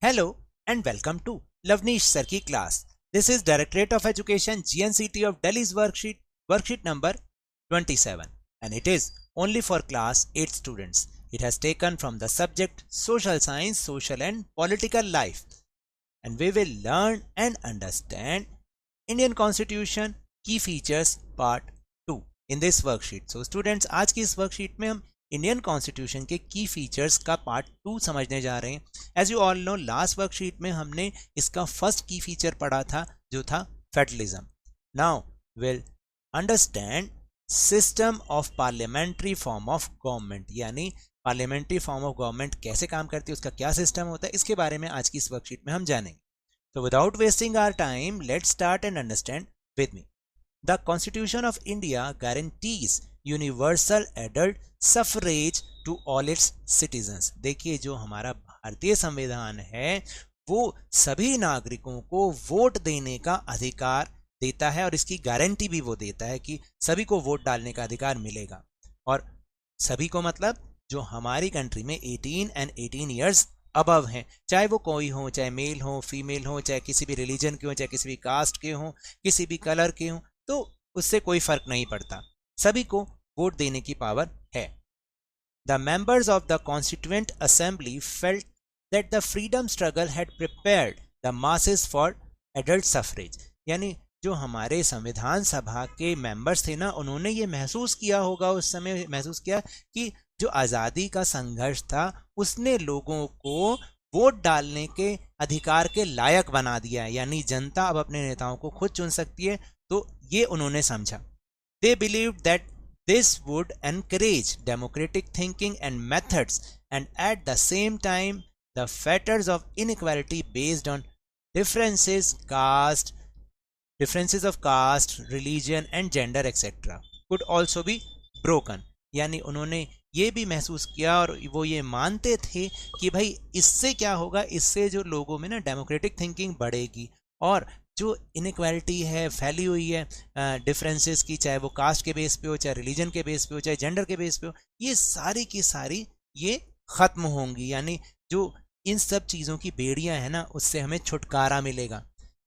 Hello and welcome to Lavnish Sir ki class. This is Directorate of Education GNCT of Delhi's worksheet number 27, and it is only for class 8 students. It has taken from the subject Social Science, Social and Political Life, and we will learn and understand Indian Constitution Key Features Part 2 in this worksheet. So students, आज की इस worksheet में हम Indian constitution के की features का part 2 समझने जा रहे हैं. As you all know, last worksheet में हमने इसका फर्स्ट की फीचर पढ़ा था जो था federalism. Now will understand system of parliamentary form of government, यानी पार्लियामेंट्री फॉर्म ऑफ गवर्नमेंट कैसे काम करती है, उसका क्या सिस्टम होता है, इसके बारे में आज की इस वर्कशीट में हम जानेंगे. So without wasting our time, let's start and understand with me. The Constitution of India guarantees universal adult suffrage to all its citizens. देखिए, जो हमारा भारतीय संविधान है वो सभी नागरिकों को वोट देने का अधिकार देता है, और इसकी गारंटी भी वो देता है कि सभी को वोट डालने का अधिकार मिलेगा. और सभी को मतलब जो हमारी कंट्री में 18 and 18 years अबव हैं, चाहे वो कोई हो, चाहे मेल हो, फीमेल हो, चाहे किसी भी रिलीजन के हो, चाहे किसी भी कास्ट के हो, किसी भी कलर के हो, तो उससे कोई फर्क नहीं पड़ता, सभी को वोट देने की पावर है. The members of the constituent assembly felt that the freedom struggle had prepared the masses for adult suffrage, यानी जो हमारे संविधान सभा के मेंबर्स थे ना, उन्होंने ये महसूस किया होगा, उस समय महसूस किया कि जो आज़ादी का संघर्ष था उसने लोगों को वोट डालने के अधिकार के लायक बना दिया है, यानी जनता अब अपने नेताओं को खुद चुन सकती है. तो ये उन्होंने समझा. They believe that this would encourage democratic thinking and methods and at the same time the factors of inequality based on differences of caste, religion and gender etcetera could also be broken. यानी उन्होंने ये भी महसूस किया और वो ये मानते थे कि भाई इससे क्या होगा, इससे जो लोगों में ना डेमोक्रेटिक थिंकिंग बढ़ेगी, और जो इनइक्वालिटी है, फैली हुई है डिफरेंसेस की, चाहे वो कास्ट के बेस पे हो, चाहे रिलीजन के बेस पे हो, चाहे जेंडर के बेस पे हो, ये सारी की सारी ये ख़त्म होंगी. यानी जो इन सब चीज़ों की बेड़ियां हैं ना, उससे हमें छुटकारा मिलेगा.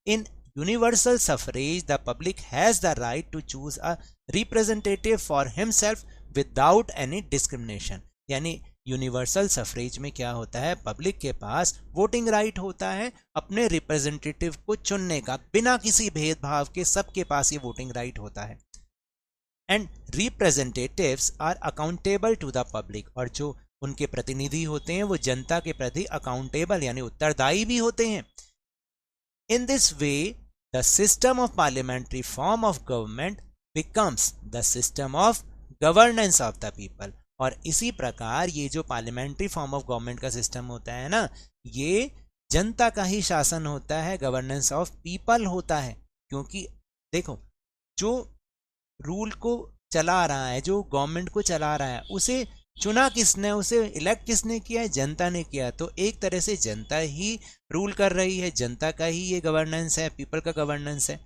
In universal suffrage the public has the right to choose a representative for himself without any discrimination. यानी यूनिवर्सल सफरेज में क्या होता है, पब्लिक के पास वोटिंग राइट होता है अपने रिप्रेजेंटेटिव को चुनने का, बिना किसी भेदभाव के सबके पास ये वोटिंग राइट होता है. And representatives are accountable to the public, और जो उनके प्रतिनिधि होते हैं वो जनता के प्रति अकाउंटेबल यानी उत्तरदायी भी होते हैं. In this way the system of parliamentary form of government becomes the system of governance of the people. और इसी प्रकार ये जो पार्लियामेंट्री फॉर्म ऑफ गवर्नमेंट का सिस्टम होता है ना, ये जनता का ही शासन होता है, गवर्नेंस ऑफ पीपल होता है. क्योंकि देखो, जो रूल को चला रहा है, जो गवर्नमेंट को चला रहा है, उसे चुना किसने, उसे इलेक्ट किसने किया है, जनता ने किया. तो एक तरह से जनता ही रूल कर रही है, जनता का ही ये गवर्नेंस है, पीपल का गवर्नेंस है.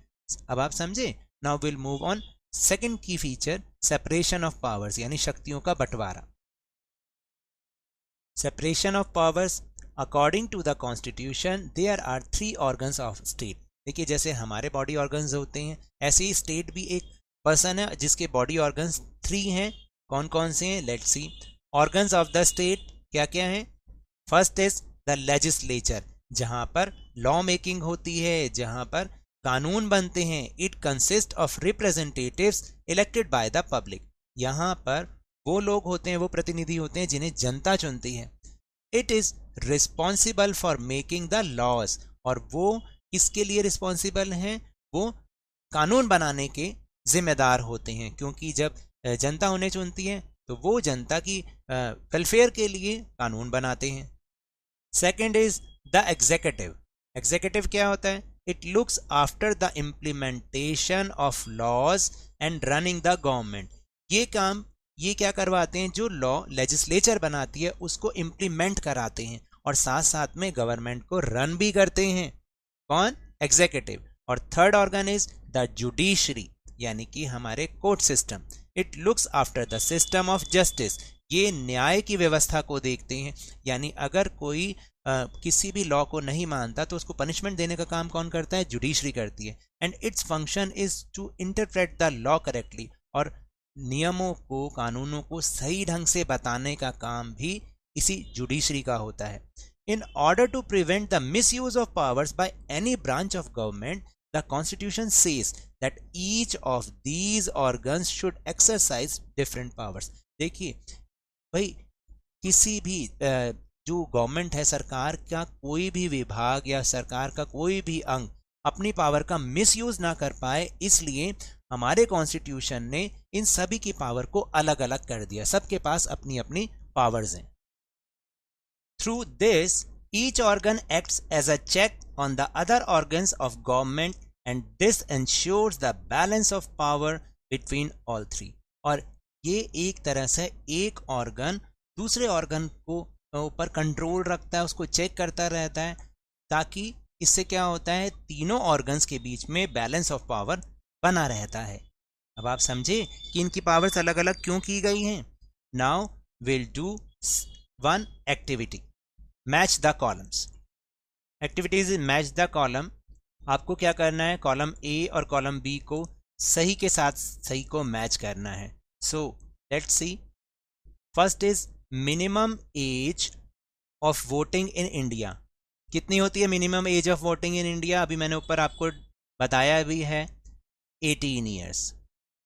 अब आप समझे. Now will move on second key feature, separation of powers, यानी शक्तियों का बंटवारा. Separation of powers according to the constitution there are 3 organs of state. देखिए, जैसे हमारे बॉडी ऑर्गन्स होते हैं, ऐसे ही स्टेट भी एक पर्सन है जिसके बॉडी ऑर्गन्स 3 हैं. कौन कौन से हैं, let's see. Organs of the state क्या क्या हैं. फर्स्ट इज द लेजिस्लेचर, जहां पर लॉ मेकिंग होती है, जहां पर कानून बनते हैं. It consist of representatives elected by the public. यहाँ पर वो लोग होते हैं, वो प्रतिनिधि होते हैं जिन्हें जनता चुनती है. It is responsible for making the laws, और वो किसके लिए रिस्पॉन्सिबल हैं, वो कानून बनाने के जिम्मेदार होते हैं. क्योंकि जब जनता उन्हें चुनती है तो वो जनता की वेलफेयर के लिए कानून बनाते हैं. Second is the executive. Executive क्या होता है, it looks after the implementation of laws and running the government. ये काम ये क्या करवाते हैं, जो लॉ लेजिस्लेचर बनाती है उसको इम्प्लीमेंट कराते हैं, और साथ साथ में गवर्नमेंट को रन भी करते हैं. कौन, एग्जीक्यूटिव. और third organ is the judiciary, यानी कि हमारे court system. It looks after the system of justice. ये न्याय की व्यवस्था को देखते हैं, यानी अगर कोई किसी भी लॉ को नहीं मानता तो उसको पनिशमेंट देने का काम कौन करता है? जुडिशरी करती है। And its function is to interpret the law correctly, और नियमों को, कानूनों को सही ढंग से बताने का काम भी इसी जुडिशरी का होता है। In order to prevent the misuse of powers by any branch of government, the constitution says that each of these organs should exercise different powers. देखिए भाई, किसी भी जो गवर्नमेंट है, सरकार का कोई भी विभाग या सरकार का कोई भी अंग अपनी पावर का मिसयूज ना कर पाए, इसलिए हमारे कॉन्स्टिट्यूशन ने इन सभी की पावर को अलग अलग कर दिया। सबके पास अपनी अपनी पावर्स हैं। Through this each organ acts as a check on the other organs of government and this ensures the balance of power between all three. और ये एक तरह से एक ऑर्गन दूसरे ऑर्गन को ऊपर कंट्रोल रखता है, उसको चेक करता रहता है, ताकि इससे क्या होता है, तीनों ऑर्गन्स के बीच में बैलेंस ऑफ पावर बना रहता है। अब आप समझे कि इनकी पावर्स अलग अलग क्यों की गई हैं। Now will do one activity, match the columns. Activities match the column. आपको क्या करना है, कॉलम ए और कॉलम बी को सही के साथ सही को मैच करना है। So let's see. First is minimum age of voting in India. कितनी होती है minimum age of voting in India? अभी मैंने ऊपर आपको बताया भी है, 18 years.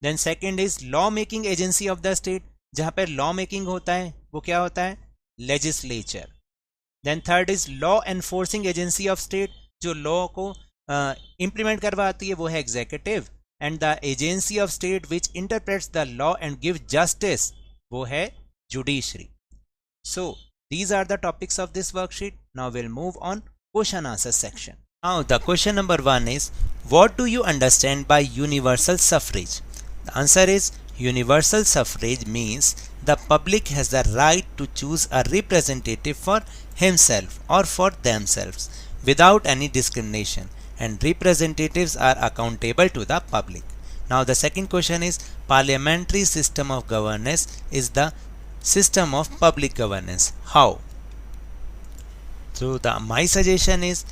Then second is law making agency of the state. जहां पर लॉ मेकिंग होता है वो क्या होता है? Legislature. Then third is law enforcing agency of state. जो लॉ को इंप्लीमेंट करवाती है वो है executive, and the agency of state which interprets the law and give justice वो है judiciary. So these are the topics of this worksheet. Now we'll move on question answer section. Now the question number 1 is, what do you understand by universal suffrage? The answer is, universal suffrage means the public has the right to choose a representative for himself or for themselves without any discrimination, and representatives are accountable to the public. Now the second question is, parliamentary system of governance is the system of public governance. How? So my suggestion is,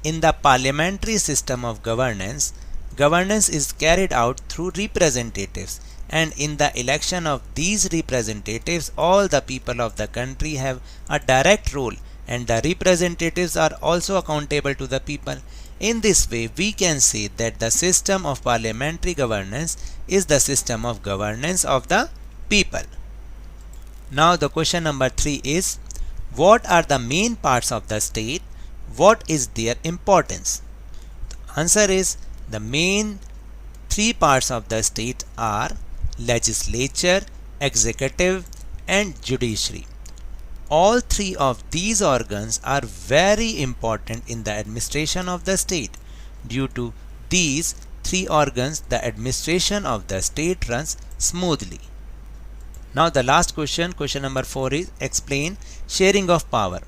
in the parliamentary system of governance, governance is carried out through representatives, and in the election of these representatives all the people of the country have a direct role, and the representatives are also accountable to the people. In this way we can say that the system of parliamentary governance is the system of governance of the people. Now the question number 3 is, what are the main parts of the state? What is their importance? The answer is, the main 3 parts of the state are legislature, executive and judiciary. All 3 of these organs are very important in the administration of the state. Due to these 3 organs, the administration of the state runs smoothly. Now the last question, question number 4 is, explain sharing of power.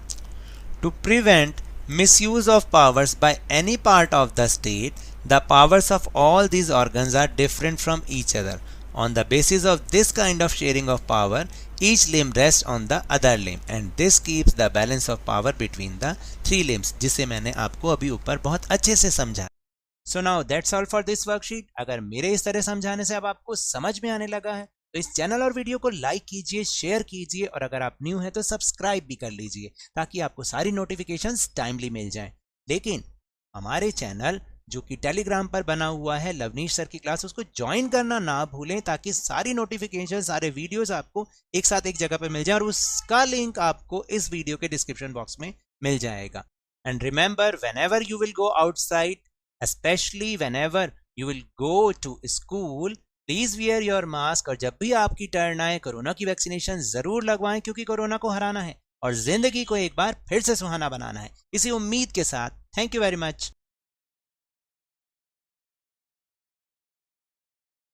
To prevent misuse of powers by any part of the state, the powers of all these organs are different from each other. On the basis of this kind of sharing of power, each limb rests on the other limb, and this keeps the balance of power between the 3 limbs, जिसे मैंने आपको अभी ऊपर बहुत अच्छे से समझा। So now that's all for this worksheet. अगर मेरे इस तरह समझाने से अब आपको समझ में आने लगा है तो इस चैनल और वीडियो को लाइक कीजिए, शेयर कीजिए, और अगर आप न्यू हैं तो सब्सक्राइब भी कर लीजिए, ताकि आपको सारी नोटिफिकेशंस टाइमली मिल जाएं। लेकिन हमारे चैनल जो कि टेलीग्राम पर बना हुआ है, लवनीश सर की क्लास, उसको ज्वाइन करना ना भूलें, ताकि सारी नोटिफिकेशन, सारे वीडियोस आपको एक साथ एक जगह पर मिल जाए, और उसका लिंक आपको इस वीडियो के डिस्क्रिप्शन बॉक्स में मिल जाएगा। And remember, whenever you will go outside, specially whenever you will go to school, please wear your mask. और जब भी आपकी टर्न आए, कोरोना की वैक्सीनेशन जरूर लगवाएं, क्योंकि कोरोना को हराना है और जिंदगी को एक बार फिर से सुहाना बनाना है। इसी उम्मीद के साथ, थैंक यू वेरी मच।